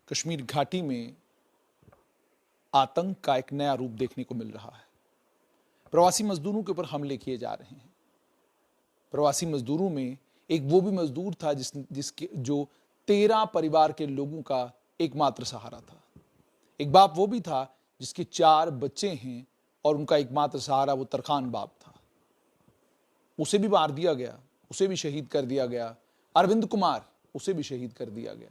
कश्मीर घाटी में आतंक का एक नया रूप देखने को मिल रहा है। प्रवासी मजदूरों के ऊपर हमले किए जा रहे हैं। प्रवासी मजदूरों में एक वो भी मजदूर था जिसके जो 13 परिवार के लोगों का एकमात्र सहारा था। एक बाप वो भी था जिसके 4 बच्चे हैं और उनका एकमात्र सहारा वो तरखान बाप था। उसे भी मार दिया गया, उसे भी शहीद कर दिया गया। अरविंद कुमार, उसे भी शहीद कर दिया गया।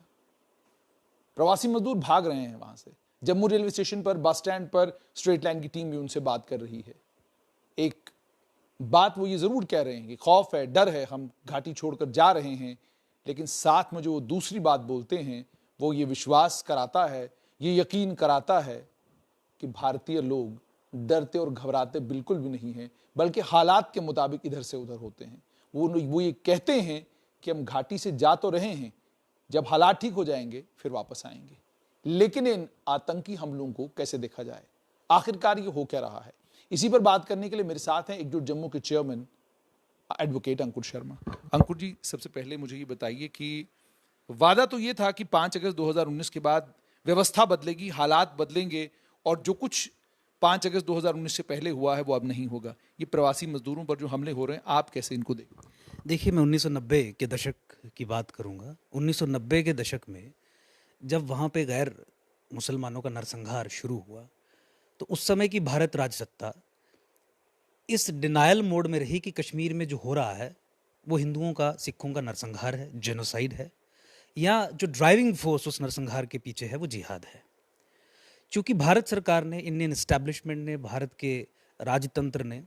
प्रवासी मजदूर भाग रहे हैं वहां से। जम्मू रेलवे स्टेशन पर, बस स्टैंड पर स्ट्रेट लाइन की टीम भी उनसे बात कर रही है। एक बात वो ये जरूर कह रहे हैं कि खौफ है, डर है, हम घाटी छोड़कर जा रहे हैं, लेकिन साथ में जो वो दूसरी बात बोलते हैं वो ये विश्वास कराता है, ये यकीन कराता है कि भारतीय लोग डरते और घबराते बिल्कुल भी नहीं हैं, बल्कि हालात के मुताबिक इधर से उधर होते हैं। वो ये कहते हैं कि हम घाटी से जा तो रहे हैं, जब हालात ठीक हो जाएंगे फिर वापस आएंगे। लेकिन इन आतंकी हमलों को कैसे देखा जाए, आखिरकार ये हो क्या रहा है, इसी पर बात करने के लिए मेरे साथ हैं एकजुट जम्मू के चेयरमैन एडवोकेट अंकुर शर्मा। अंकुर जी, सबसे पहले मुझे ये बताइए कि वादा तो ये था कि 5 अगस्त 2019 के बाद व्यवस्था बदलेगी, हालात बदलेंगे और जो कुछ 5 अगस्त 2019 से पहले हुआ है वो अब नहीं होगा। ये प्रवासी मजदूरों पर जो हमले हो रहे हैं, आप कैसे इनको देखते? देखिए, मैं 1990 के दशक की बात करूंगा। 1990 के दशक में जब वहाँ पे गैर मुसलमानों का नरसंहार शुरू हुआ, तो उस समय की भारत राजसत्ता इस डिनायल मोड में रही कि कश्मीर में जो हो रहा है वो हिंदुओं का, सिखों का नरसंहार है, जेनोसाइड है, या जो ड्राइविंग फोर्स उस नरसंहार के पीछे है वो जिहाद है। चूंकि भारत सरकार ने, इंडियन एस्टैब्लिशमेंट ने, भारत के राजतंत्र ने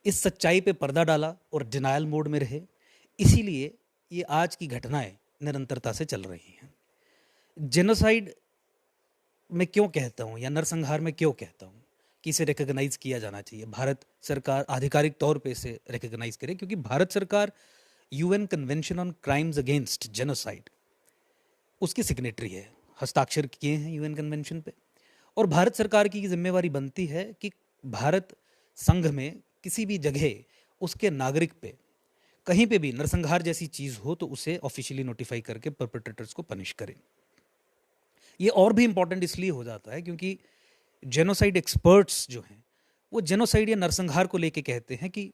इस सच्चाई पे पर्दा डाला और डिनायल मोड में रहे, इसीलिए ये आज की घटनाएं निरंतरता से चल रही हैं। जेनोसाइड मैं क्यों कहता हूँ या नरसंहार में क्यों कहता हूँ कि इसे रिकॉग्नाइज किया जाना चाहिए, भारत सरकार आधिकारिक तौर पे इसे रिकॉग्नाइज करे, क्योंकि भारत सरकार UN convention on crimes against genocide उसकी सिग्नेटरी है, हस्ताक्षर किए हैं यूएन कन्वेंशन पे। और भारत सरकार की जिम्मेवारी बनती है कि भारत संघ में किसी भी जगह उसके नागरिक पे कहीं पे भी नरसंहार जैसी चीज हो तो उसे ऑफिशियली नोटिफाई करके परपेट्रेटर्स को पनिश करें। ये और भी इंपॉर्टेंट इसलिए हो जाता है क्योंकि जेनोसाइड एक्सपर्ट्स जो हैं वो जेनोसाइड या नरसंहार को लेके कहते हैं कि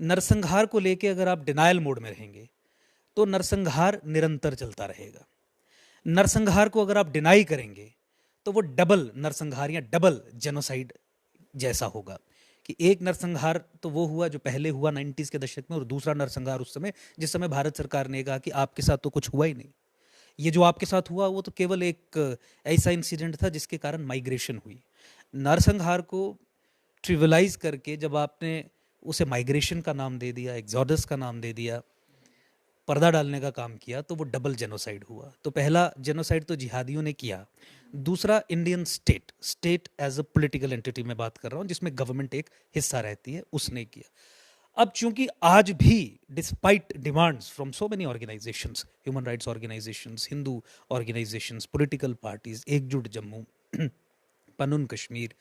नरसंहार को लेके अगर आप डिनायल मोड में रहेंगे तो नरसंहार निरंतर चलता रहेगा। नरसंहार को अगर आप डिनाई करेंगे तो वो डबल नरसंहार या डबल जेनोसाइड जैसा होगा कि एक नरसंहार तो वो हुआ जो पहले हुआ 90s के दशक में, और दूसरा नरसंहार उस समय जिस समय भारत सरकार ने कहा कि आपके साथ तो कुछ हुआ ही नहीं, ये जो आपके साथ हुआ वो तो केवल एक ऐसा इंसिडेंट था जिसके कारण माइग्रेशन हुई। नरसंहार को ट्रिविलाइज करके जब आपने उसे माइग्रेशन का नाम दे दिया, एग्जोडस का नाम दे दिया, पर्दा डालने का काम किया, तो वो डबल जेनोसाइड हुआ। तो पहला जेनोसाइड तो जिहादियों ने किया, दूसरा Indian state as a political entity में बात कर रहा हूँ जिसमें गवर्नमेंट एक हिस्सा रहती है, उसने किया। अब चूंकि आज भी despite demands from so many organisations, human rights organisations, Hindu organisations, political parties, एकजुट जम्मू, पनुन कश्मीर,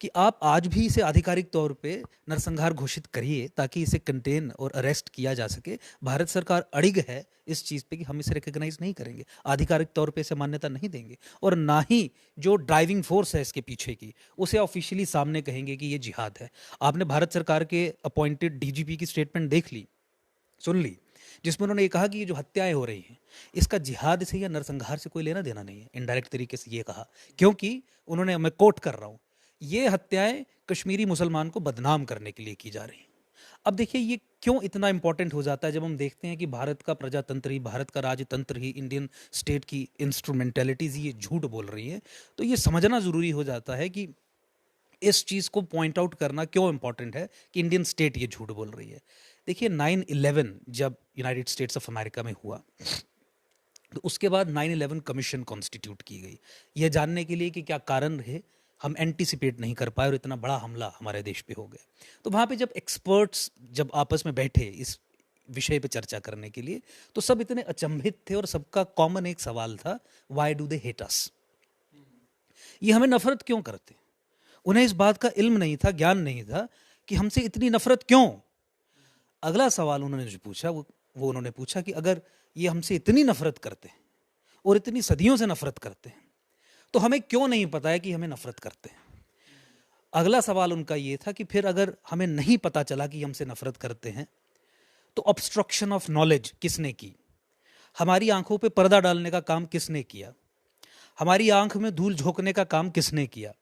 कि आप आज भी इसे आधिकारिक तौर पे नरसंहार घोषित करिए ताकि इसे कंटेन और अरेस्ट किया जा सके। भारत सरकार अड़िग है इस चीज़ पे कि हम इसे रिकॉग्नाइज नहीं करेंगे, आधिकारिक तौर पे इसे मान्यता नहीं देंगे, और ना ही जो ड्राइविंग फोर्स है इसके पीछे की उसे ऑफिशियली सामने कहेंगे कि ये जिहाद है। आपने भारत सरकार के अपॉइंटेड डीजीपी की स्टेटमेंट देख ली, सुन ली, जिसमें उन्होंने ये कहा कि ये जो हत्याएं हो रही हैं इसका जिहाद से या नरसंहार से कोई लेना देना नहीं है। इनडायरेक्ट तरीके से ये कहा, क्योंकि उन्होंने, मैं कोट कर रहा हूँ, ये हत्याएं कश्मीरी मुसलमान को बदनाम करने के लिए की जा रही हैं। अब देखिए ये क्यों इतना इंपॉर्टेंट हो जाता है जब हम देखते हैं कि भारत का प्रजातंत्र ही, भारत का राजतंत्र ही, इंडियन स्टेट की इंस्ट्रूमेंटेलिटीज ये झूठ बोल रही है। तो ये समझना जरूरी हो जाता है कि इस चीज़ को पॉइंट आउट करना क्यों इंपॉर्टेंट है कि इंडियन स्टेट ये झूठ बोल रही है। देखिए 9/11 जब यूनाइटेड स्टेट्स ऑफ अमेरिका में हुआ तो उसके बाद 9/11 कमीशन कॉन्स्टिट्यूट की गई, यह जानने के लिए कि क्या कारण रहे, हम एंटीसिपेट नहीं कर पाए और इतना बड़ा हमला हमारे देश पे हो गया। तो वहाँ पे जब एक्सपर्ट्स जब आपस में बैठे इस विषय पे चर्चा करने के लिए, तो सब इतने अचंभित थे और सबका कॉमन एक सवाल था, व्हाई डू दे हेट अस? ये हमें नफरत क्यों करते? उन्हें इस बात का इल्म नहीं था, ज्ञान नहीं था कि हमसे इतनी नफरत क्यों। अगला सवाल उन्होंने जो पूछा वो उन्होंने पूछा कि अगर ये हमसे इतनी नफरत करते हैं, और इतनी सदियों से नफरत करते हैं, तो हमें क्यों नहीं पता है कि हमें नफरत करते हैं? अगला सवाल उनका ये था कि फिर अगर हमें नहीं पता चला कि हमसे नफरत करते हैं, तो ऑब्स्ट्रक्शन ऑफ नॉलेज किसने की? हमारी आंखों पे पर्दा डालने का काम किसने किया? हमारी आंख में धूल झोंकने का काम किसने किया?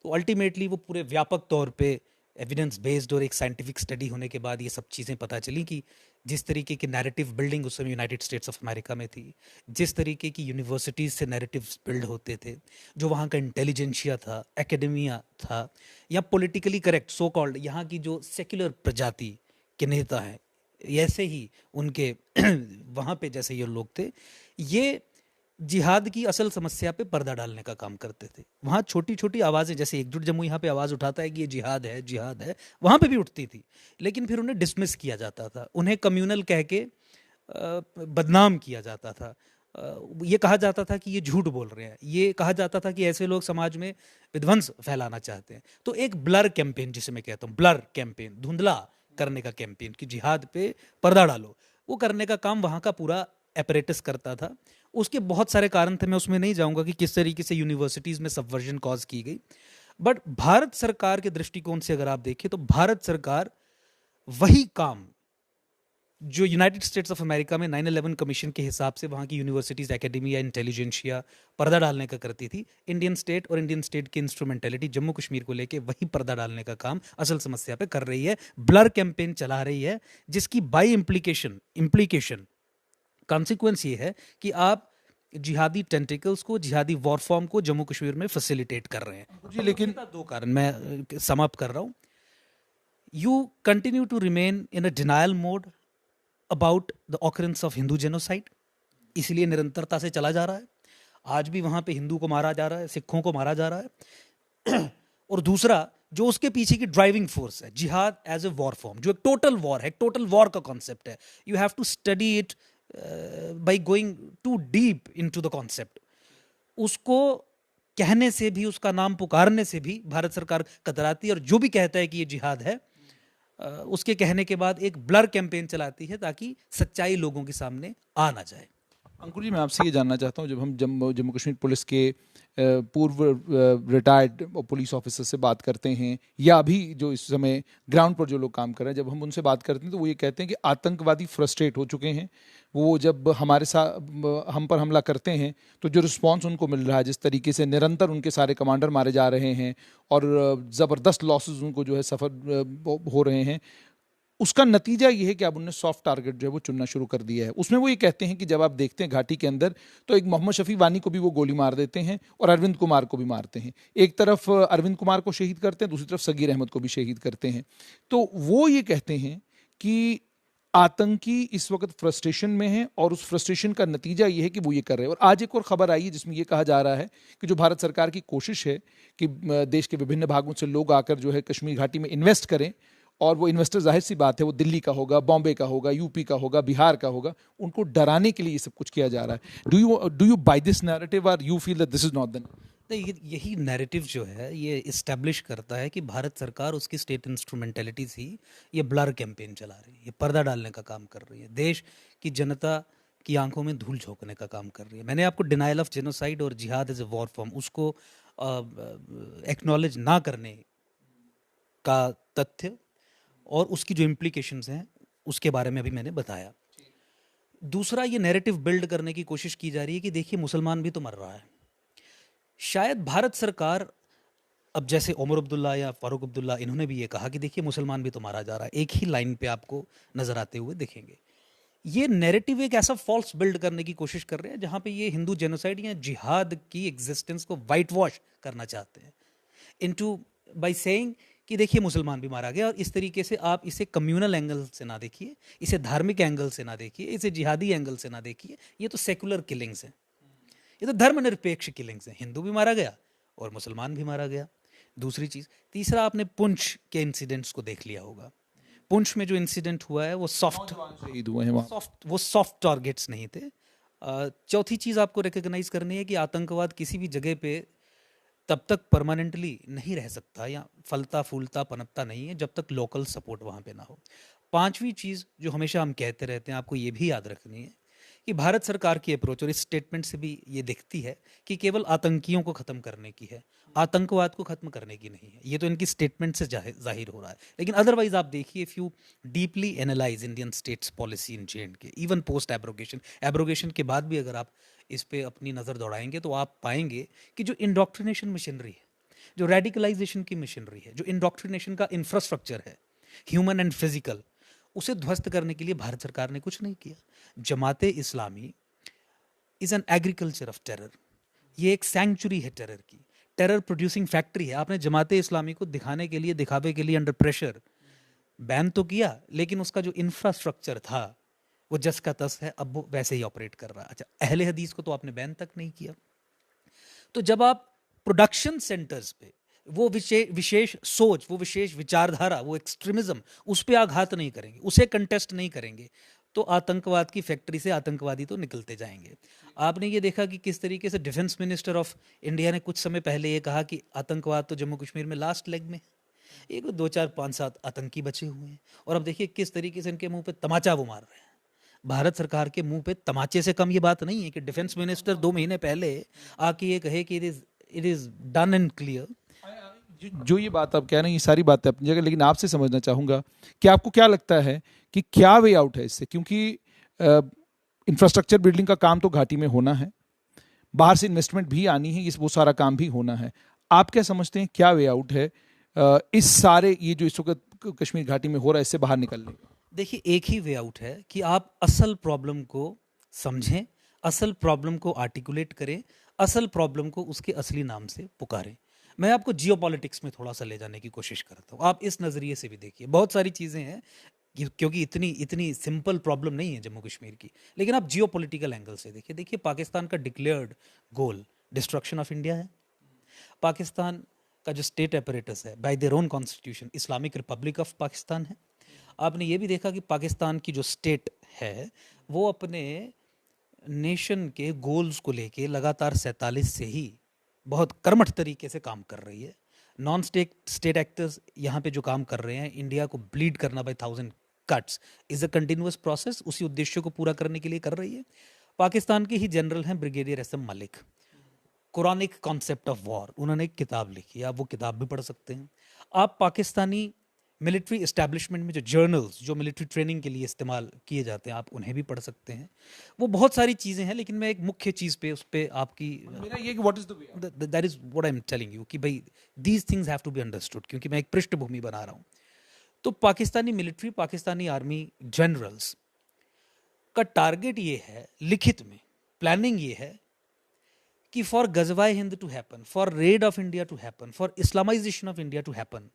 तो अल्टीमेटली वो पूरे व्यापक तौर पे एविडेंस बेस्ड और एक साइंटिफिक स्टडी होने के बाद ये सब चीज़ें पता चली कि जिस तरीके की नैरेटिव बिल्डिंग उस समय यूनाइटेड स्टेट्स ऑफ अमेरिका में थी, जिस तरीके की यूनिवर्सिटीज़ से नैरेटिव्स बिल्ड होते थे, जो वहाँ का इंटेलिजेंशिया था, एकेडमिया था, या पॉलिटिकली करेक्ट सो कॉल्ड यहाँ की जो सेक्युलर प्रजाति के नेता हैं, ऐसे ही उनके वहाँ पे जैसे ये लोग थे, ये जिहाद की असल समस्या पे पर्दा डालने का काम करते थे। वहाँ छोटी छोटी आवाज़ें, जैसे एकजुट जम्मू यहाँ पे आवाज़ उठाता है कि ये जिहाद है, वहाँ पे भी उठती थी, लेकिन फिर उन्हें डिसमिस किया जाता था, उन्हें कम्युनल कह के बदनाम किया जाता था। ये कहा जाता था कि ये झूठ बोल रहे हैं, ये कहा जाता था कि ऐसे लोग समाज में विध्वंस फैलाना चाहते हैं। तो एक ब्लर कैंपेन, जिसे मैं कहता हूँ ब्लर कैंपेन, धुंधला करने का कैंपेन कि जिहाद पे पर्दा डालो, वो करने का काम वहाँ का पूरा एपरेटस करता था। उसके बहुत सारे कारण थे, मैं उसमें नहीं जाऊंगा कि किस तरीके से यूनिवर्सिटीज़ में सबवर्जन कॉज की गई। बट भारत सरकार के दृष्टिकोण से अगर आप देखें तो भारत सरकार वही काम जो यूनाइटेड स्टेट्स ऑफ अमेरिका में 9/11 कमीशन के हिसाब से वहाँ की यूनिवर्सिटीज़, एकेडमी या इंटेलिजेंशिया पर्दा डालने का करती थी, इंडियन स्टेट की इंस्ट्रूमेंटेलिटी जम्मू कश्मीर को लेके वही पर्दा डालने का काम असल समस्या पे कर रही है, ब्लर कैंपेन चला रही है, जिसकी बाई इम्प्लीकेशन कॉन्सिक्वेंस ये है कि आप जिहादी टेंटिकल्स को, जिहादी वॉरफॉर्म को जम्मू कश्मीर में फैसिलिटेट कर रहे हैं जी। लेकिन दो कारण मैं समाप्त कर रहा हूं। You continue to remain in a denial mode about the occurrence of Hindu genocide, इसलिए निरंतरता से चला जा रहा है। आज भी वहां पे हिंदू को मारा जा रहा है, सिखों को मारा जा रहा है। और दूसरा जो उसके पीछे की ड्राइविंग फोर्स है, जिहाद एज ए वॉर फॉर्म, जो एक टोटल वॉर है, टोटल वॉर का कॉन्सेप्ट है। You have to study it by going to deep in to the concept. उसको कहने से भी, उसका नाम पुकारने से भी भारत सरकार कतराती है, और जो भी कहता है कि ये जिहाद है, उसके कहने के बाद एक ब्लर कैंपेन चलाती है ताकि सच्चाई लोगों के सामने आ ना जाए। अंकुर जी, मैं आपसे ये जानना चाहता हूँ, जब हम जम्मू कश्मीर पुलिस के पूर्व रिटायर्ड पुलिस ऑफिसर से बात करते हैं, या अभी जो इस समय ग्राउंड पर जो लोग काम कर रहे हैं, जब हम उनसे बात करते हैं तो वो ये कहते हैं कि आतंकवादी फ्रस्ट्रेट हो चुके हैं। वो जब हमारे साथ हम पर हमला करते हैं तो जो रिस्पांस उनको मिल रहा है, जिस तरीके से निरंतर उनके सारे कमांडर मारे जा रहे हैं और ज़बरदस्त लॉसेस उनको जो है सफ़र हो रहे हैं, उसका नतीजा ये है कि अब उन्होंने सॉफ्ट टारगेट जो है वो चुनना शुरू कर दिया है। उसमें वो ये कहते हैं कि जब आप देखते हैं घाटी के अंदर, तो एक मोहम्मद शफी वानी को भी वो गोली मार देते हैं और अरविंद कुमार को भी मारते हैं। एक तरफ अरविंद कुमार को शहीद करते हैं, दूसरी तरफ सगीर अहमद को भी शहीद करते हैं। तो वो ये कहते हैं कि आतंकी इस वक्त फ्रस्ट्रेशन में है और उस फ्रस्ट्रेशन का नतीजा ये है कि वो ये कर रहे हैं। और आज एक और खबर आई है जिसमें ये कहा जा रहा है कि जो भारत सरकार की कोशिश है कि देश के विभिन्न भागों से लोग आकर जो है कश्मीर घाटी में इन्वेस्ट करें, और वो इन्वेस्टर जाहिर सी बात है वो दिल्ली का होगा, बॉम्बे का होगा, यूपी का होगा, बिहार का होगा, उनको डराने के लिए ये सब कुछ किया जा रहा है। Do you buy this narrative और you feel that this is not the? यही नैरेटिव जो है ये इस्टेब्लिश करता है कि भारत सरकार उसकी स्टेट इंस्ट्रूमेंटेलिटी से ये ब्लर कैंपेन चला रही है, ये पर्दा डालने का काम कर रही है, देश की जनता की आंखों में धूल झोंकने का काम कर रही है। मैंने आपको डिनाइल ऑफ जेनोसाइड और जिहाद एज ए वॉर फॉर्म, उसको एक्नॉलेज ना करने का तथ्य और उसकी जो इम्प्लीकेशंस हैं उसके बारे में अभी मैंने बताया। दूसरा, ये नैरेटिव बिल्ड करने की कोशिश की जा रही है कि देखिए मुसलमान भी तो मर रहा है। शायद भारत सरकार, अब जैसे उमर अब्दुल्ला या फारूक अब्दुल्ला, इन्होंने भी ये कहा कि देखिए मुसलमान भी तो मारा जा रहा है, एक ही लाइन पे आपको नजर आते हुए दिखेंगे। ये नैरेटिव एक ऐसा फॉल्स बिल्ड करने की कोशिश कर रहे हैं जहां पे ये हिंदू जेनोसाइड या जिहाद की एग्जिस्टेंस को वाइट वॉश करना चाहते हैं इनटू बाय सेइंग कि देखिए मुसलमान भी मारा गया। और इस तरीके से आप इसे कम्युनल एंगल से ना देखिए, इसे धार्मिक एंगल से ना देखिए, इसे जिहादी एंगल से ना देखिए, ये तो सेकुलर किलिंग्स हैं, ये तो धर्मनिरपेक्ष किलिंग्स हैं। हिंदू भी मारा गया और मुसलमान भी मारा गया। दूसरी चीज़, तीसरा, आपने पुंछ के इंसिडेंट्स को देख लिया होगा। पुंछ में जो इंसिडेंट हुआ है वो सॉफ्ट टारगेट्स नहीं थे। चौथी चीज़ आपको रिकग्नाइज करनी है कि आतंकवाद किसी भी जगह पे तब तक परमानेंटली नहीं रह सकता या फलता फूलता पनपता नहीं है जब तक लोकल सपोर्ट वहाँ पे ना हो। पांचवी चीज़ जो हमेशा हम कहते रहते हैं, आपको ये भी याद रखनी है कि भारत सरकार की अप्रोच और इस स्टेटमेंट से भी ये दिखती है कि केवल आतंकियों को खत्म करने की है, आतंकवाद को खत्म करने की नहीं है। ये तो इनकी स्टेटमेंट से जाहिर हो रहा है। लेकिन अदरवाइज आप देखिए, if you deeply analyse Indian states policy in J&K, even post abrogation के बाद भी अगर आप इस पे अपनी नज़र दौड़ाएंगे तो आप पाएंगे कि जो इंडोक्ट्रिनेशन मशीनरी है, जो रेडिकलाइजेशन की मशीनरी है, जो इंडोक्ट्रिनेशन का इंफ्रास्ट्रक्चर है, ह्यूमन एंड फिजिकल, उसे ध्वस्त करने के लिए भारत सरकार ने कुछ नहीं किया। Jamaat-e Islami is an agriculture of terror. ये एक सैंक्चुरी है टेरर की, टेरर प्रोड्यूसिंग फैक्ट्री है। आपने जमाते इस्लामी को दिखाने के लिए, दिखावे के लिए अंडर प्रेशर बैन तो किया, लेकिन उसका जो इंफ्रास्ट्रक्चर था वो जस का तस है, अब वो वैसे ही ऑपरेट कर रहा है। अच्छा, अहले हदीस को तो आपने बैन तक नहीं किया। तो जब आप प्रोडक्शन सेंटर्स पे वो विशेष सोच, वो विशेष विचारधारा, वो एक्सट्रीमिज्म, उस पर आघात नहीं करेंगे, उसे कंटेस्ट नहीं करेंगे, तो आतंकवाद की फैक्ट्री से आतंकवादी तो निकलते जाएंगे। आपने ये देखा कि किस तरीके से डिफेंस मिनिस्टर ऑफ इंडिया ने कुछ समय पहले ये कहा कि आतंकवाद तो जम्मू कश्मीर में लास्ट लेग में, एक 2 4 5 7 आतंकी बचे हुए हैं। और अब देखिए किस तरीके से इनके मुंह पे तमाचा वो मार रहे हैं। भारत सरकार के मुंह पे तमाचे से कम ये बात नहीं है कि डिफेंस मिनिस्टर 2 महीने पहले आके ये कहे कि it is done and clear. जो ये बात आप कह रहे हैं, ये सारी बातें अपनी जगह, लेकिन आपसे समझना चाहूँगा कि आपको क्या लगता है कि क्या वे आउट है इससे, क्योंकि इंफ्रास्ट्रक्चर बिल्डिंग का काम तो घाटी में होना है, बाहर से इन्वेस्टमेंट भी आनी है, वो सारा काम भी होना है। आप क्या समझते हैं क्या वे आउट है इस सारे ये जो इस वक्त कश्मीर घाटी में हो रहा है, इससे बाहर निकलने का? देखिए, एक ही वे आउट है कि आप असल प्रॉब्लम को समझें, असल प्रॉब्लम को आर्टिकुलेट करें, असल प्रॉब्लम को उसके असली नाम से पुकारें। मैं आपको जियोपॉलिटिक्स में थोड़ा सा ले जाने की कोशिश करता हूँ। आप इस नज़रिए से भी देखिए, बहुत सारी चीज़ें हैं क्योंकि इतनी इतनी सिंपल प्रॉब्लम नहीं है जम्मू कश्मीर की, लेकिन आप जियोपॉलिटिकल एंगल से देखिए। देखिए, पाकिस्तान का declared goal destruction of India है। पाकिस्तान का जो स्टेट अपरेटस है by their own constitution Islamic Republic of Pakistan है। आपने ये भी देखा कि पाकिस्तान की जो स्टेट है वो अपने नेशन के गोल्स को लेके लगातार 47 से ही बहुत कर्मठ तरीके से काम कर रही है। नॉन स्टेट एक्टर्स यहाँ पे जो काम कर रहे हैं, इंडिया को ब्लीड करना by 1000 cuts is a continuous process, उसी उद्देश्य को पूरा करने के लिए कर रही है। पाकिस्तान के ही जनरल हैं brigadier SM Malik, Quranic concept of war, उन्होंने एक किताब लिखी है, आप वो किताब भी पढ़ सकते हैं। आप पाकिस्तानी मिलिट्री इस्टेब्लिशमेंट में जो जर्नल्स जो मिलिट्री ट्रेनिंग के लिए इस्तेमाल किए जाते हैं, आप उन्हें भी पढ़ सकते हैं। वो बहुत सारी चीज़ें हैं, लेकिन मैं एक मुख्य चीज़ पे उस पर आपकी मेरा ये कि what is the way, that is what I am telling you कि भाई these things have to be understood, क्योंकि मैं एक पृष्ठभूमि बना रहा हूँ। तो Pakistani military, Pakistani army generals का टारगेट ये है, लिखित में प्लानिंग ये है कि फॉर गजवाए हिंद to happen, for raid of India to happen, for Islamisation of India to happen,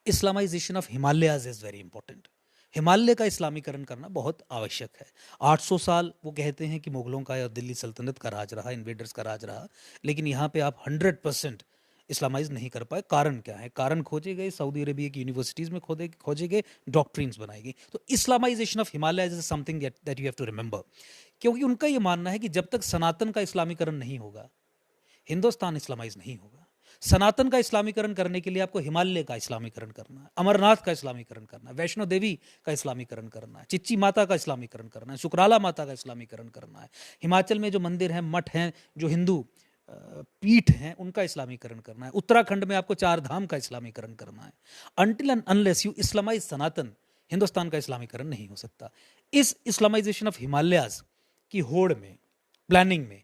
Islamisation of Himalayas is very important. Himalaya का इस्लामीकरण करना बहुत आवश्यक है। 800 साल वो कहते हैं कि मुगलों का या दिल्ली सल्तनत का राज रहा, इन्वेडर्स का राज रहा, लेकिन यहाँ पे आप 100% इस्लामाइज नहीं कर पाए। कारण क्या है? कारण खोजे गए, सऊदी अरेबिया की यूनिवर्सिटीज में खोजे गए, डॉक्ट्रिन्स बनाई गई। तो Islamization of Himalaya is something that you have to remember, क्योंकि उनका ये मानना है कि जब तक सनातन का इस्लामीकरण नहीं होगा, हिंदुस्तान इस्लामाइज नहीं होगा। सनातन का इस्लामीकरण करने के लिए आपको हिमालय का इस्लामीकरण करना है, अमरनाथ का इस्लामीकरण करना है, वैष्णो देवी का इस्लामीकरण करना है, चिच्ची माता का इस्लामीकरण करना है, शुक्राला माता का इस्लामीकरण करना है, हिमाचल में जो मंदिर हैं, मठ हैं, जो हिंदू पीठ हैं, उनका इस्लामीकरण करना है, उत्तराखंड में आपको 4 धाम का इस्लामीकरण करना है। Until and unless you Islamise Sanatan, Hindustan का इस्लामीकरण नहीं हो सकता। इस इस्लामाइजेशन ऑफ हिमालयाज की होड़ में, प्लानिंग में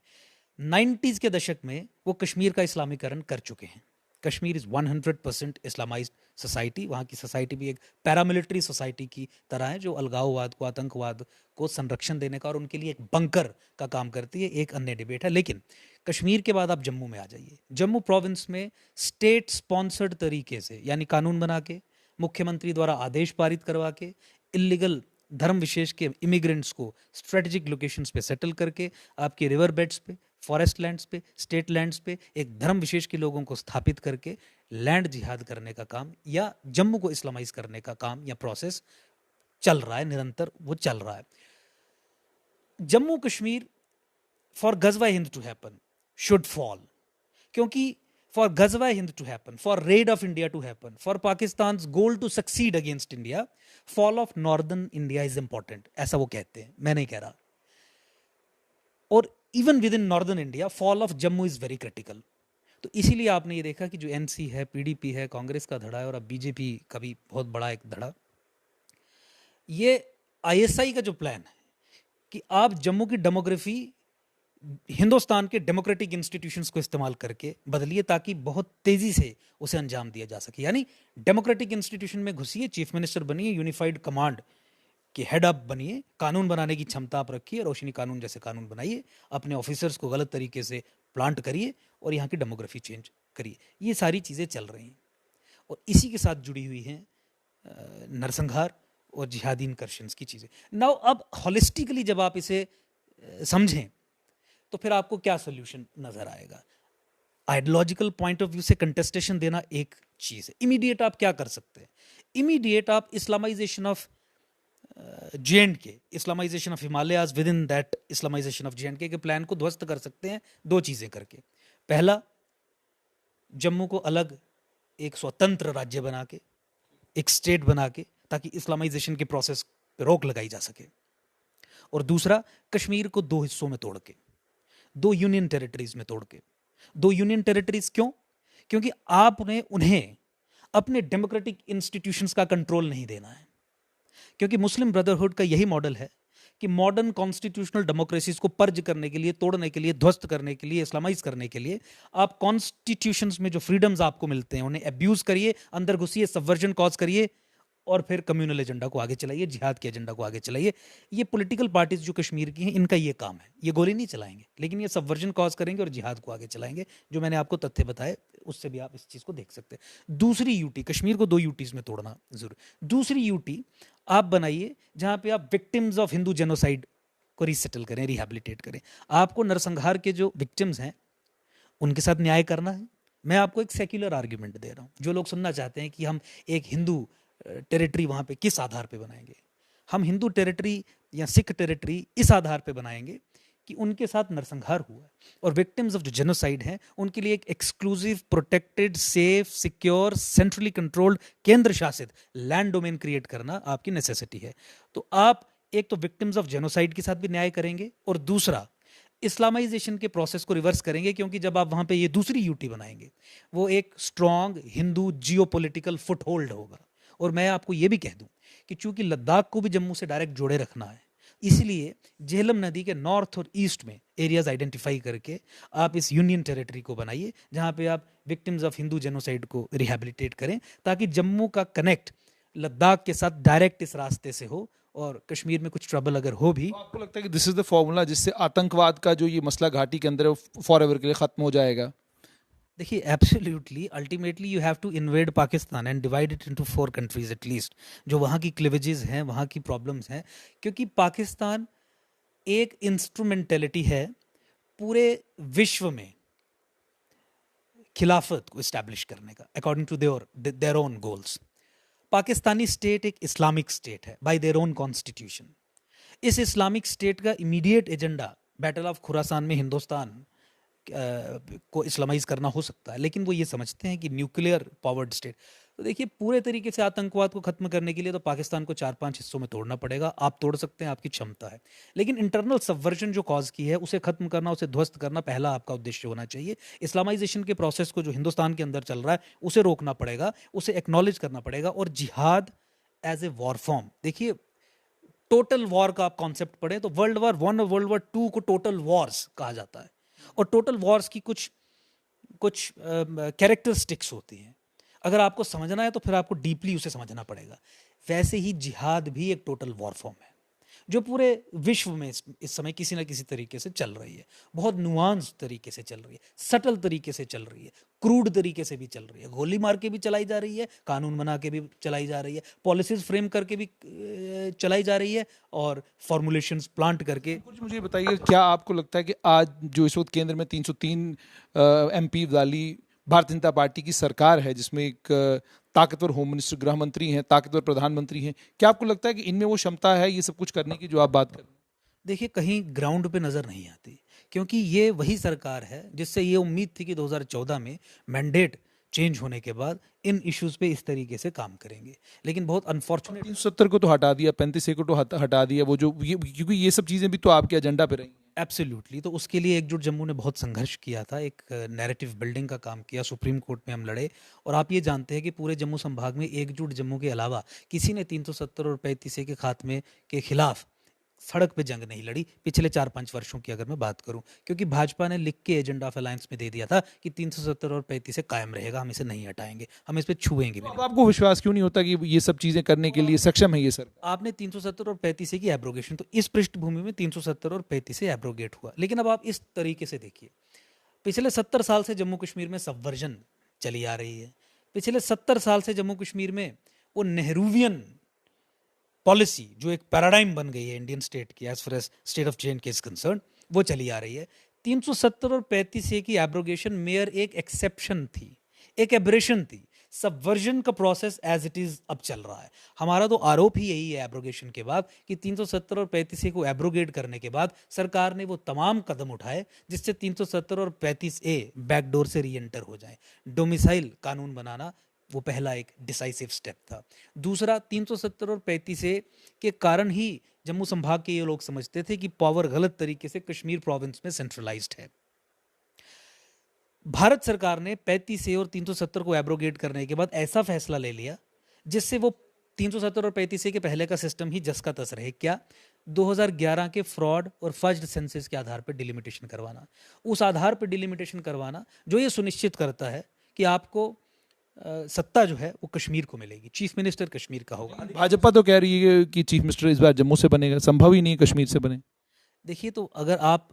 90s के दशक में वो कश्मीर का इस्लामीकरण कर चुके हैं। Kashmir is 100% Islamised society. वहाँ की सोसाइटी भी एक पैरामिलिट्री सोसाइटी की तरह है, जो अलगाववाद को, आतंकवाद को संरक्षण देने का और उनके लिए एक बंकर का काम करती है। एक अन्य डिबेट है। लेकिन कश्मीर के बाद आप जम्मू में आ जाइए। जम्मू प्रोविंस में स्टेट स्पॉन्सर्ड तरीके से, यानी कानून बना के, मुख्यमंत्री द्वारा आदेश पारित करवा के, इलीगल धर्म विशेष के इमिग्रेंट्स को स्ट्रेटेजिक लोकेशंस पे सेटल करके, आपके रिवर बेड्स पे, फॉरेस्ट लैंड्स पे, स्टेट लैंड्स पे एक धर्म विशेष के लोगों को स्थापित करके लैंड जिहाद करने का काम या जम्मू को इस्लामाइज करने का काम या प्रोसेस चल रहा है, निरंतर वो चल रहा है। जम्मू कश्मीर फॉर गजवा हिंद टू हैपन शुड फॉल, क्योंकि फॉर गजवा हिंद to happen, for raid of India to happen, for Pakistan goal to succeed against India, fall of northern India is important, ऐसा वो कहते हैं, मैं नहीं कह रहा। और even within northern India fall of Jammu is very critical. तो इसीलिए आपने ये देखा कि जो एनसी है, पीडीपी है, कांग्रेस का धड़ा है और अब बीजेपी का भी बहुत बड़ा एक धड़ा, ये आईएसआई का जो प्लान है कि आप जम्मू की डेमोग्राफी हिंदुस्तान के डेमोक्रेटिक इंस्टीट्यूशंस को इस्तेमाल करके बदलिए ताकि बहुत तेजी से उसे अंजाम दिया जा सके। यानी डेमोक्रेटिक इंस्टीट्यूशन में घुसिए, चीफ मिनिस्टर बनिए, यूनिफाइड कमांड के हेड अप बनिए, कानून बनाने की क्षमता आप रखिए, रोशनी कानून जैसे कानून बनाइए, अपने ऑफिसर्स को गलत तरीके से प्लांट करिए और यहाँ की डेमोग्राफी चेंज करिए। ये सारी चीज़ें चल रही हैं और इसी के साथ जुड़ी हुई हैं नरसंहार और जिहादी इनकर्शंस की चीज़ें। नाउ अब हॉलिस्टिकली जब आप इसे समझें तो फिर आपको क्या सोल्यूशन नजर आएगा। आइडियोलॉजिकल पॉइंट ऑफ व्यू से कंटेस्टेशन देना एक चीज़ है। इमीडिएट आप क्या कर सकते हैं? इमीडिएट आप Islamisation of J&K, Islamisation of Himalayas, with in that Islamisation of J&K के प्लान को ध्वस्त कर सकते हैं दो चीज़ें करके। पहला, जम्मू को अलग एक स्वतंत्र राज्य बना के, एक स्टेट बना के, ताकि इस्लामाइजेशन के प्रोसेस पे रोक लगाई जा सके। और दूसरा, कश्मीर को दो हिस्सों में तोड़ के, दो यूनियन टेरिटरीज में तोड़ के। दो यूनियन टेरिटरीज क्यों? क्योंकि आपने उन्हें अपने डेमोक्रेटिक इंस्टीट्यूशंस का कंट्रोल नहीं देना है। क्योंकि मुस्लिम ब्रदरहुड का यही मॉडल है कि मॉडर्न कॉन्स्टिट्यूशनल डेमोक्रेसीज को पर्ज करने के लिए, तोड़ने के लिए, ध्वस्त करने के लिए, इस्लामाइज करने के लिए आप कॉन्स्टिट्यूशंस में जो फ्रीडम्स आपको मिलते हैं उन्हें अब्यूज करिए, अंदर घुसिए, सबवर्जन कॉज करिए और फिर कम्युनल एजेंडा को आगे चलाइए, जिहाद के एजेंडा को आगे चलाइए। ये पॉलिटिकल पार्टीज जो कश्मीर की हैं, इनका ये काम है। ये गोली नहीं चलाएंगे, लेकिन ये सबवर्जन कॉज करेंगे और जिहाद को आगे चलाएंगे। जो मैंने आपको तथ्य बताए उससे भी आप इस चीज़ को देख सकते हैं। दूसरी यूटी, कश्मीर को दो यूटीज में तोड़ना जरूरी। दूसरी यूटी आप बनाइए जहाँ पे आप विक्टिम्स ऑफ हिंदू जेनोसाइड को रीसेटल करें, रिहैबिलिटेट करें। आपको नरसंहार के जो विक्टिम्स हैं उनके साथ न्याय करना है। मैं आपको एक सेक्युलर आर्ग्यूमेंट दे रहा हूँ। जो लोग सुनना चाहते हैं कि हम एक हिंदू टेरिटरी वहाँ पे किस आधार पे बनाएंगे, हम हिंदू टेरिटरी या सिख टेरिटरी इस आधार पे बनाएंगे कि उनके साथ नरसंहार हुआ है और विक्टिम्स ऑफ जो जेनोसाइड हैं उनके लिए एक exclusive, protected, safe, secure, centrally controlled, केंद्र शासित लैंड डोमेन क्रिएट करना आपकी नेसेसिटी है। तो आप एक तो विक्टिम्स ऑफ जेनोसाइड के साथ भी न्याय करेंगे और दूसरा इस्लामाइजेशन के प्रोसेस को रिवर्स करेंगे। क्योंकि जब आप वहाँ पे ये दूसरी यूटी बनाएंगे वो एक स्ट्रॉन्ग हिंदू जियोपॉलिटिकल फुटहोल्ड होगा। और मैं आपको ये भी कह दूं कि चूंकि लद्दाख को भी जम्मू से डायरेक्ट जोड़े रखना है, इसलिए झेलम नदी के नॉर्थ और ईस्ट में एरियाज आइडेंटिफाई करके आप इस यूनियन टेरिटरी को बनाइए जहां पे आप विक्टिम्स ऑफ हिंदू जेनोसाइड को रिहैबिलिटेट करें, ताकि जम्मू का कनेक्ट लद्दाख के साथ डायरेक्ट इस रास्ते से हो और कश्मीर में कुछ ट्रबल अगर हो भी। तो आपको लगता है कि दिस इज द फॉर्मूला जिससे आतंकवाद का जो ये मसला घाटी के अंदर है फॉर एवर के लिए खत्म हो जाएगा? देखिए, absolutely, ultimately you have to invade Pakistan and divide it into 4 countries at least. जो वहाँ की क्लिवेजेस हैं, वहाँ की प्रॉब्लम्स हैं, क्योंकि पाकिस्तान एक इंस्ट्रूमेंटेलिटी है पूरे विश्व में खिलाफत को इस्टेब्लिश करने का, according to their own goals. Pakistani state एक इस्लामिक स्टेट है बाय देयर ओन कॉन्स्टिट्यूशन। इस इस्लामिक स्टेट का immediate agenda battle of Khurasan में हिंदुस्तान को इस्लामाइज करना हो सकता है, लेकिन वो ये समझते हैं कि न्यूक्लियर पावर्ड स्टेट। तो देखिए, पूरे तरीके से आतंकवाद को खत्म करने के लिए तो पाकिस्तान को 4-5 हिस्सों में तोड़ना पड़ेगा। आप तोड़ सकते हैं, आपकी क्षमता है, लेकिन इंटरनल सबवर्जन जो कॉज की है उसे खत्म करना, उसे ध्वस्त करना पहला आपका उद्देश्य होना चाहिए। इस्लामाइजेशन के प्रोसेस को जो हिंदुस्तान के अंदर चल रहा है उसे रोकना पड़ेगा, उसे एक्नॉलेज करना पड़ेगा। और जिहाद एज ए वॉर फॉर्म, देखिए टोटल वॉर का आप कॉन्सेप्ट पढ़ें तो वर्ल्ड वॉर 1 और वर्ल्ड वॉर 2 को टोटल वॉर्स कहा जाता है। और टोटल वॉर्स की कुछ कैरेक्टरिस्टिक्स होती हैं। अगर आपको समझना है तो फिर आपको डीपली उसे समझना पड़ेगा। वैसे ही जिहाद भी एक टोटल वॉर फॉर्म है जो पूरे विश्व में इस समय किसी ना किसी तरीके से चल रही है। बहुत नुआंस तरीके से चल रही है, सटल तरीके से चल रही है, क्रूड तरीके से भी चल रही है, गोली मार के भी चलाई जा रही है, कानून बना के भी चलाई जा रही है, पॉलिसीज फ्रेम करके भी चलाई जा रही है और फॉर्मुलेशंस प्लांट करके। कुछ मुझे बताइए, क्या आपको लगता है कि आज जो इस वक्त केंद्र में 303 MP वाली भारतीय जनता पार्टी की सरकार है, जिसमें एक ताकतवर होम मिनिस्टर, गृह मंत्री हैं, ताकतवर प्रधानमंत्री हैं, क्या आपको लगता है कि इनमें वो क्षमता है ये सब कुछ करने की जो आप बात कर रहे हैं? देखिए, कहीं ग्राउंड पे नज़र नहीं आती, क्योंकि ये वही सरकार है जिससे ये उम्मीद थी कि 2014 में मैंडेट चेंज होने के बाद इन इश्यूज पे इस तरीके से काम करेंगे। लेकिन बहुत अनफॉर्चुनेट 370 को तो हटा दिया, 35 को तो हटा दिया, वो जो क्योंकि ये सब चीजें भी तो आपके एजेंडा पे रही। एब्सोल्युटली, तो उसके लिए एकजुट जम्मू ने बहुत संघर्ष किया था, एक नैरेटिव बिल्डिंग का काम किया, सुप्रीम कोर्ट में हम लड़े। और आप ये जानते हैं कि पूरे जम्मू संभाग में एकजुट जम्मू के अलावा किसी ने 370 और 35 के खात्मे के खिलाफ सड़क पे जंग नहीं लड़ी पिछले 4-5 वर्षों की अगर मैं बात करूं, क्योंकि भाजपा ने लिख के एजेंडा ऑफ अलायंस में दे दिया था कि 370 और 35 कायम रहेगा, हम इसे नहीं हटाएंगे, हम इस पे छुएंगे भी अब नहीं। आपको विश्वास क्यों नहीं होता कि ये सब चीजें करने के लिए सक्षम है ये सर? आपने 370 और 35 की एब्रोगेशन, तो इस पृष्ठभूमि में 370 और 35 एब्रोगेट हुआ। लेकिन अब आप इस तरीके से देखिए, पिछले 70 साल से जम्मू कश्मीर में सबवर्जन चली आ रही है। पिछले 70 साल से जम्मू कश्मीर में वो नेहरूवियन पॉलिसी जो एक पैराडाइम बन गई है इंडियन स्टेट की, as far as state of J and K is concern, वो चली आ रही है। 370 और 35 की एब्रोगेशन मेयर एक एक्सेप्शन थी, एक एब्रेशन थी। सबवर्जन का प्रोसेस एज इट इज अब चल रहा है। हमारा तो आरोप ही यही है एब्रोगेशन के बाद कि 370 और 35 को एब्रोगेट करने के बाद सरकार ने वो तमाम कदम उठाए जिससे 370 और 35 बैकडोर से री एंटर हो जाए। डोमिसाइल कानून बनाना वो पहला एक डिसाइसिव स्टेप था। दूसरा, 370 और 35 के कारण ही जम्मू संभाग के ये लोग समझते थे कि पावर गलत तरीके से कश्मीर प्रोविंस में सेंट्रलाइज्ड है। भारत सरकार ने 35 और 370 को एब्रोगेट करने के बाद ऐसा फैसला ले लिया जिससे वो 370 और 35 के पहले का सिस्टम ही जस का तस रहे। क्या? 2011 के फ्रॉड और फज्ड सेंसस के आधार पर डिलिमिटेशन करवाना, उस आधार पर डिलिमिटेशन करवाना जो ये सुनिश्चित करता है कि आपको सत्ता जो है वो कश्मीर को मिलेगी, चीफ मिनिस्टर कश्मीर का होगा। भाजपा तो कह रही है कि चीफ मिनिस्टर इस बार जम्मू से बनेगा, संभव ही नहीं है कश्मीर से बने। देखिए, तो अगर आप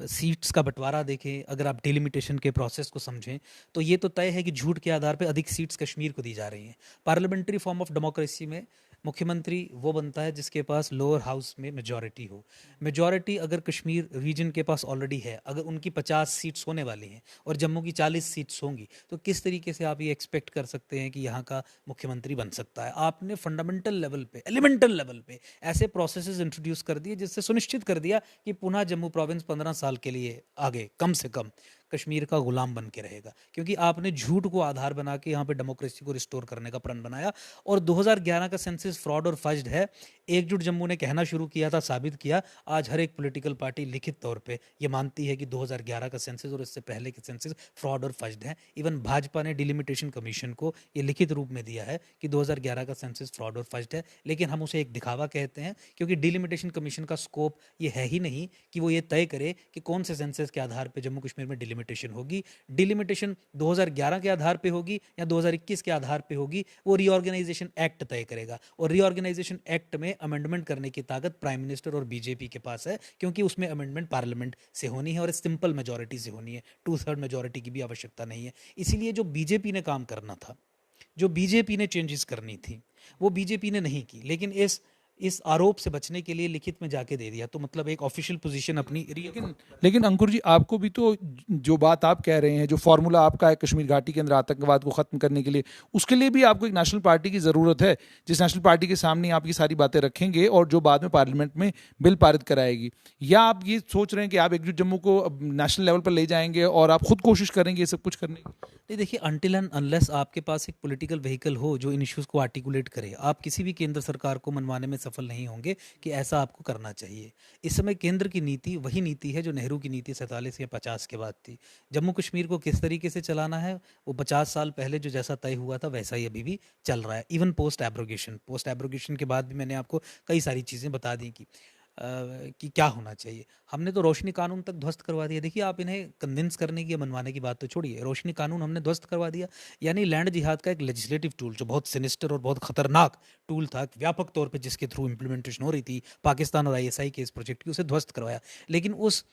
सीट्स का बंटवारा देखें, अगर आप डिलिमिटेशन के प्रोसेस को समझें, तो ये तो तय है कि झूठ के आधार पे अधिक सीट्स कश्मीर को दी जा रही हैं। पार्लियामेंट्री फॉर्म ऑफ डेमोक्रेसी में मुख्यमंत्री वो बनता है जिसके पास लोअर हाउस में मेजॉरिटी हो। मेजॉरिटी अगर कश्मीर रीजन के पास ऑलरेडी है, अगर उनकी 50 सीट्स होने वाली हैं और जम्मू की 40 सीट्स होंगी, तो किस तरीके से आप ये एक्सपेक्ट कर सकते हैं कि यहाँ का मुख्यमंत्री बन सकता है? आपने फंडामेंटल लेवल पे, एलिमेंटल लेवल पे ऐसे प्रोसेसेस इंट्रोड्यूस कर दिए जिससे सुनिश्चित कर दिया कि पुनः जम्मू प्रोविंस 15 साल के लिए आगे कम से कम कश्मीर का गुलाम बन के रहेगा, क्योंकि आपने झूठ को आधार बना के यहाँ पे डेमोक्रेसी को रिस्टोर करने का प्रण बनाया। और 2011 का सेंसस फ्रॉड और फज्ड है, एकजुट जम्मू ने कहना शुरू किया था, साबित किया। आज हर एक पॉलिटिकल पार्टी लिखित तौर पे ये मानती है कि 2011 का सेंसस और इससे पहले के सेंसस फ्रॉड और फज्ड है। इवन भाजपा ने डिलिमिटेशन कमीशन को ये लिखित रूप में दिया है कि 2011 का सेंसस फ्रॉड और फज्ड है, लेकिन हम उसे एक दिखावा कहते हैं, क्योंकि डिलिमिटेशन कमीशन का स्कोप ये है ही नहीं कि वो ये तय करे कि कौन से सेंसस के आधार पर जम्मू कश्मीर में डिलिमिटेशन होगी। डिलिमिटेशन 2011 के आधार पे होगी या 2021 के आधार पे होगी, वो रीऑर्गेनाइजेशन एक्ट तय करेगा। और रीऑर्गेनाइजेशन एक्ट में अमेंडमेंट करने की ताकत प्राइम मिनिस्टर और बीजेपी के पास है, क्योंकि उसमें अमेंडमेंट पार्लियामेंट से होनी है और सिंपल मेजॉरिटी से होनी है, 2/3 मेजॉरिटी की भी आवश्यकता नहीं है। इसीलिए जो बीजेपी ने काम करना था, जो बीजेपी ने चेंजेस करनी थी, वो बीजेपी ने नहीं की, लेकिन इस आरोप से बचने के लिए लिखित में जाके दे दिया। तो मतलब एक ऑफिशियल पोजीशन अपनी। लेकिन अंकुर जी, आपको भी तो जो बात आप कह रहे हैं, जो फॉर्मूला आपका है कश्मीर घाटी के अंदर आतंकवाद को खत्म करने के लिए, उसके लिए भी आपको एक नेशनल पार्टी की ज़रूरत है, जिस नेशनल पार्टी के सामने आप ये सारी बातें रखेंगे और जो बाद में पार्लियामेंट में बिल पारित कराएगी। या आप ये सोच रहे हैं कि आप एकजुट जम्मू को नेशनल लेवल पर ले जाएंगे और आप खुद कोशिश करेंगे ये सब कुछ करने की? नहीं, देखिए, अनटिल एंड अनलेस आपके पास एक पॉलिटिकल व्हीकल हो जो इन इश्यूज़ को आर्टिकुलेट करे, आप किसी भी केंद्र सरकार को मनवाने में सफल नहीं होंगे कि ऐसा आपको करना चाहिए। इस समय केंद्र की नीति वही नीति है जो नेहरू की नीति 47 या 50 के बाद थी। जम्मू कश्मीर को किस तरीके से चलाना है, वो 50 साल पहले जो जैसा तय हुआ था वैसा ही अभी भी चल रहा है। इवन पोस्ट एब्रोगेशन के बाद भी मैंने आपको कई सारी चीज़ें बता दी कि क्या होना चाहिए। हमने तो रोशनी कानून तक ध्वस्त करवा दिया। देखिए, आप इन्हें कन्विंस करने की या मनवाने की बात तो छोड़िए, रोशनी कानून हमने ध्वस्त करवा दिया। यानी लैंड जिहाद का एक लेजिस्लेटिव टूल जो बहुत सिनिस्टर और बहुत खतरनाक टूल था, व्यापक तौर पे जिसके थ्रू इम्प्लीमेंटेशन हो रही थी पाकिस्तान और ISI के इस प्रोजेक्ट की, उसे ध्वस्त करवाया। लेकिन उस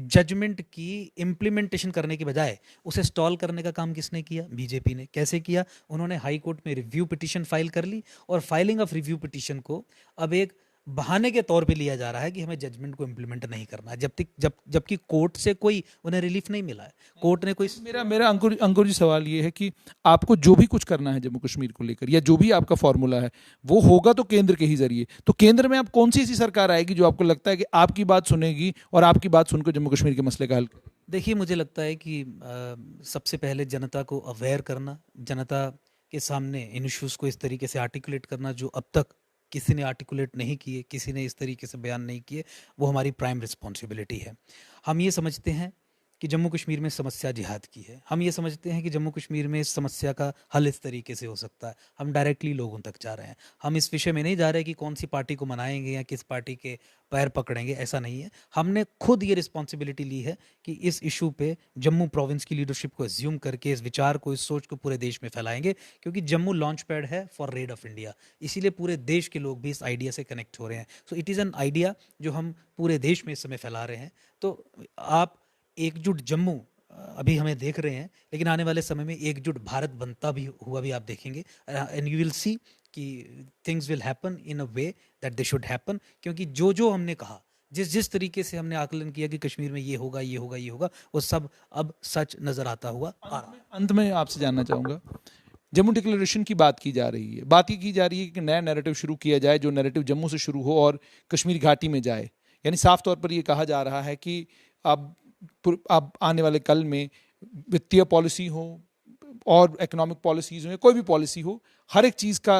जजमेंट की इम्प्लीमेंटेशन करने की बजाय उसे स्टॉल करने का काम किसने किया? बीजेपी ने। कैसे किया? उन्होंने हाई कोर्ट में रिव्यू पिटीशन फाइल कर ली और फाइलिंग ऑफ रिव्यू पिटीशन को अब एक बहाने के तौर पे लिया जा रहा है कि हमें जजमेंट को इम्प्लीमेंट नहीं करना है, जबकि कोर्ट से कोई उन्हें रिलीफ नहीं मिला है। कोर्ट ने कोई मेरा अंकुर जी सवाल ये है कि आपको जो भी कुछ करना है जम्मू कश्मीर को लेकर, या जो भी आपका फॉर्मूला है, वो होगा तो केंद्र के ही जरिए। तो केंद्र में आप कौन सी ऐसी सरकार आएगी जो आपको लगता है कि आपकी बात सुनेगी और आपकी बात सुनकर जम्मू कश्मीर के मसले का हल? देखिए, मुझे लगता है कि सबसे पहले जनता को अवेयर करना, जनता के सामने इन इश्यूज़ को इस तरीके से आर्टिकुलेट करना जो अब तक किसी ने आर्टिकुलेट नहीं किए, किसी ने इस तरीके से बयान नहीं किए, वो हमारी प्राइम रिस्पॉन्सिबिलिटी है। हम ये समझते हैं कि जम्मू कश्मीर में समस्या जिहाद की है। हम ये समझते हैं कि जम्मू कश्मीर में इस समस्या का हल इस तरीके से हो सकता है। हम डायरेक्टली लोगों तक जा रहे हैं। हम इस विषय में नहीं जा रहे कि कौन सी पार्टी को मनाएंगे या किस पार्टी के पैर पकड़ेंगे, ऐसा नहीं है। हमने खुद ये रिस्पॉन्सिबिलिटी ली है कि इस इशू पे जम्मू प्रोविंस की लीडरशिप को एज्यूम करके इस विचार को, इस सोच को पूरे देश में फैलाएंगे, क्योंकि जम्मू लॉन्च पैड है फॉर रेड ऑफ इंडिया। इसीलिए पूरे देश के लोग भी इस आइडिया से कनेक्ट हो रहे हैं। So it is an idea जो हम पूरे देश में इस समय फैला रहे हैं। तो आप एकजुट जम्मू अभी हमें देख रहे हैं, लेकिन आने वाले समय में एकजुट भारत बनता भी हुआ भी आप देखेंगे, एंड यू विल सी कि things will happen in a way that they should happen. क्योंकि जो जो हमने कहा, जिस जिस तरीके से हमने आकलन किया कि कश्मीर में ये होगा, ये होगा, ये होगा, वो सब अब सच नजर आता हुआ आ रहा है। अंत में आपसे जानना चाहूंगा, जम्मू डिक्लेरेशन की बात की जा रही है, बात ये की जा रही है कि नया नैरेटिव शुरू किया जाए, जो नैरेटिव जम्मू से शुरू हो और कश्मीर घाटी में जाए। यानी साफ तौर पर ये कहा जा रहा है कि अब आने वाले कल में वित्तीय पॉलिसी हो और इकोनॉमिक पॉलिसीज हो या कोई भी पॉलिसी हो, हर एक चीज़ का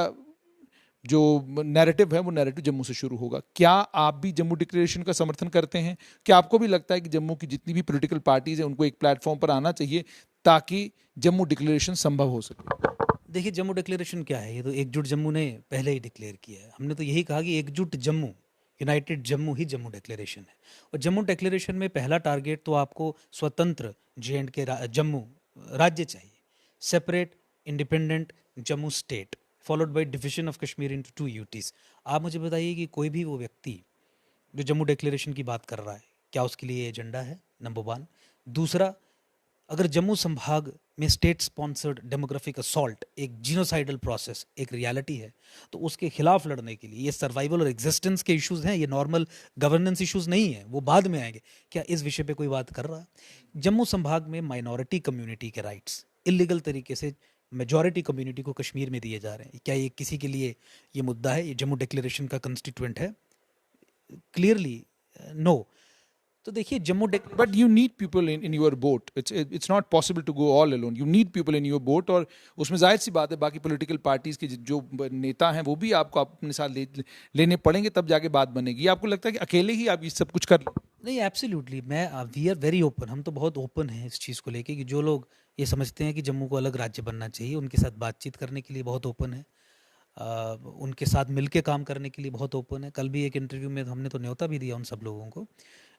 जो नैरेटिव है वो नैरेटिव जम्मू से शुरू होगा। क्या आप भी जम्मू डिक्लेरेशन का समर्थन करते हैं? क्या आपको भी लगता है कि जम्मू की जितनी भी पॉलिटिकल पार्टीज हैं उनको एक प्लेटफॉर्म पर आना चाहिए ताकि जम्मू डिक्लेरेशन संभव हो सके? देखिए, जम्मू डिक्लेरेशन क्या है? ये तो एकजुट जम्मू ने पहले ही डिक्लेयर किया है। हमने तो यही कहा कि एकजुट जम्मू, यूनाइटेड जम्मू ही जम्मू डिक्लेरेशन है। और जम्मू डिक्लेरेशन में पहला टारगेट तो आपको स्वतंत्र जे एंड के जम्मू राज्य चाहिए, separate independent Jammu state, followed by division of Kashmir into 2 UTs. आप मुझे बताइए कि कोई भी वो व्यक्ति जो जम्मू डिक्लेरेशन की बात कर रहा है, क्या उसके लिए एजेंडा है? नंबर 1। दूसरा, अगर जम्मू संभाग में स्टेट स्पॉन्सर्ड डेमोग्राफिक असॉल्ट, एक जीनोसाइडल प्रोसेस, एक रियलिटी है, तो उसके खिलाफ लड़ने के लिए, ये सर्वाइवल और एग्जिस्टेंस के इश्यूज हैं, ये नॉर्मल गवर्नेंस इश्यूज नहीं है, वो बाद में आएंगे। क्या इस विषय पे कोई बात कर रहा है? जम्मू संभाग में माइनॉरिटी कम्युनिटी के राइट्स इलीगल तरीके से मेजॉरिटी कम्युनिटी को कश्मीर में दिए जा रहे हैं, क्या ये किसी के लिए ये मुद्दा है? ये जम्मू डिक्लेरेशन का कंस्टिट्यूएंट है? Clearly no. तो देखिए, Jammu But you need people in your boat. It's not possible to go all alone. You need people in your boat. और उसमें जाहिर सी बात है बाकी पॉलिटिकल पार्टीज के जो नेता हैं वो भी आपको अपने साथ लेने पड़ेंगे, तब जाके बात बनेगी। आपको लगता है कि अकेले ही आप ये सब कुछ कर लें? नहीं, एब्सोल्युटली। मैं वी आर वेरी ओपन, हम तो बहुत ओपन हैं इस चीज़ को लेके कि जो लोग ये समझते हैं कि जम्मू को अलग राज्य बनना चाहिए, उनके साथ बातचीत करने के लिए बहुत ओपन है। उनके साथ मिलके काम करने के लिए बहुत ओपन है। कल भी एक इंटरव्यू में हमने तो न्योता भी दिया उन सब लोगों को,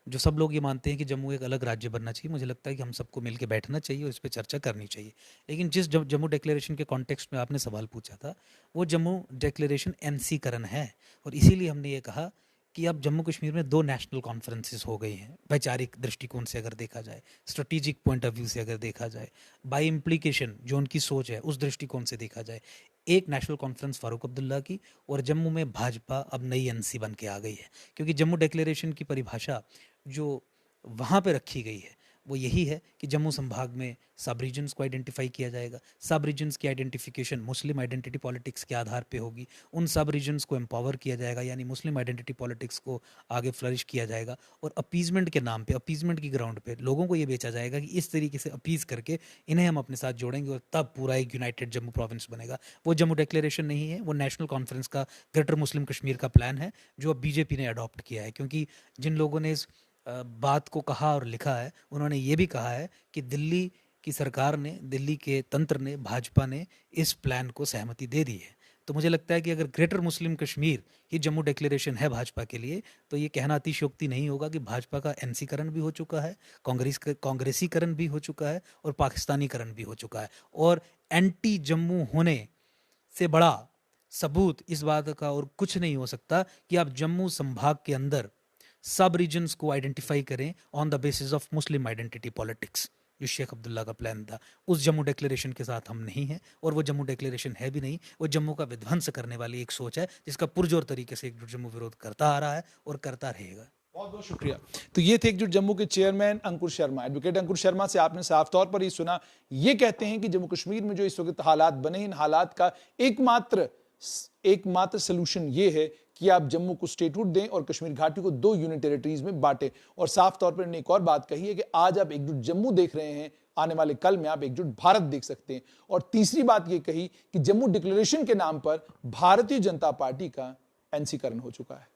जो सब लोग ये मानते हैं कि जम्मू एक अलग राज्य बनना चाहिए। मुझे लगता है कि हम सबको मिलके बैठना चाहिए और इस पे चर्चा करनी चाहिए। लेकिन जिस जम्मू डिक्लेरेशन के कॉन्टेक्स्ट में आपने सवाल पूछा था, वो जम्मू डिक्लेरेशन एनसी-करण है, और इसीलिए हमने ये कहा कि अब जम्मू कश्मीर में 2 नेशनल कॉन्फ्रेंसेस हो गई हैं, वैचारिक दृष्टिकोण से अगर देखा जाए, स्ट्रेटेजिक पॉइंट ऑफ व्यू से अगर देखा जाए, बाई इम्प्लीकेशन जो उनकी सोच है उस दृष्टिकोण से देखा जाए। एक नेशनल कॉन्फ्रेंस फारूक अब्दुल्ला की, और जम्मू में भाजपा अब नई एनसी बन के आ गई है। क्योंकि जम्मू डिक्लेरेशन की परिभाषा जो वहाँ पे रखी गई है वो यही है कि जम्मू संभाग में सब रीजन्स को आइडेंटिफाई किया जाएगा। सब रीजन्स की आइडेंटिफिकेशन मुस्लिम आइडेंटिटी पॉलिटिक्स के आधार पे होगी। उन सब रीजन्स को एम्पावर किया जाएगा, यानी मुस्लिम आइडेंटिटी पॉलिटिक्स को आगे फ्लरिश किया जाएगा। और अपीजमेंट के नाम पे, अपीजमेंट की ग्राउंड पे लोगों को ये बेचा जाएगा कि इस तरीके से अपीज करके इन्हें हम अपने साथ जोड़ेंगे और तब पूरा एक यूनाइटेड जम्मू प्रोविंस बनेगा। वो जम्मू डिक्लेरेशन नहीं है, वो नेशनल कॉन्फ्रेंस का ग्रेटर मुस्लिम कश्मीर का प्लान है जो अब बीजेपी ने अडॉप्ट किया है। क्योंकि जिन लोगों ने इस बात को कहा और लिखा है, उन्होंने ये भी कहा है कि दिल्ली की सरकार ने, दिल्ली के तंत्र ने, भाजपा ने इस प्लान को सहमति दे दी है। तो मुझे लगता है कि अगर ग्रेटर मुस्लिम कश्मीर ही जम्मू डिक्लेरेशन है भाजपा के लिए, तो ये कहना अतिशयोक्ति नहीं होगा कि भाजपा का एनसीकरण भी हो चुका है, कांग्रेसीकरण भी हो चुका है और पाकिस्तानीकरण भी हो चुका है। और एंटी जम्मू होने से बड़ा सबूत इस बात का और कुछ नहीं हो सकता कि आप जम्मू संभाग के अंदर सब रीजन्स को आइडेंटिफाई करें on the basis of Muslim identity politics, जो शेख अब्दुल्ला का प्लान था। उस जम्मू डिक्लेरेशन के साथ हम नहीं हैं, और वो जम्मू डिक्लेरेशन है भी नहीं। वो जम्मू का विध्वंस करने वाली एक सोच है जिसका पुरजोर तरीके से एकजुट जम्मू विरोध करता आ रहा है और करता रहेगा। बहुत बहुत शुक्रिया। तो ये थे एकजुट जम्मू के चेयरमैन अंकुर शर्मा। एडवोकेट अंकुर शर्मा से आपने साफ तौर पर ही सुना, ये कहते हैं कि जम्मू कश्मीर में जो इस वक्त हालात बने, इन हालात का एकमात्र सलूशन ये है कि आप जम्मू को स्टेटहुड दें और कश्मीर घाटी को 2 यूनियन टेरिटरीज में बांटें। और साफ तौर पर इन्होंने एक और बात कही है कि आज आप एकजुट जम्मू देख रहे हैं, आने वाले कल में आप एकजुट भारत देख सकते हैं। और तीसरी बात यह कही कि जम्मू डिक्लेरेशन के नाम पर भारतीय जनता पार्टी का एनसीकरण हो चुका है।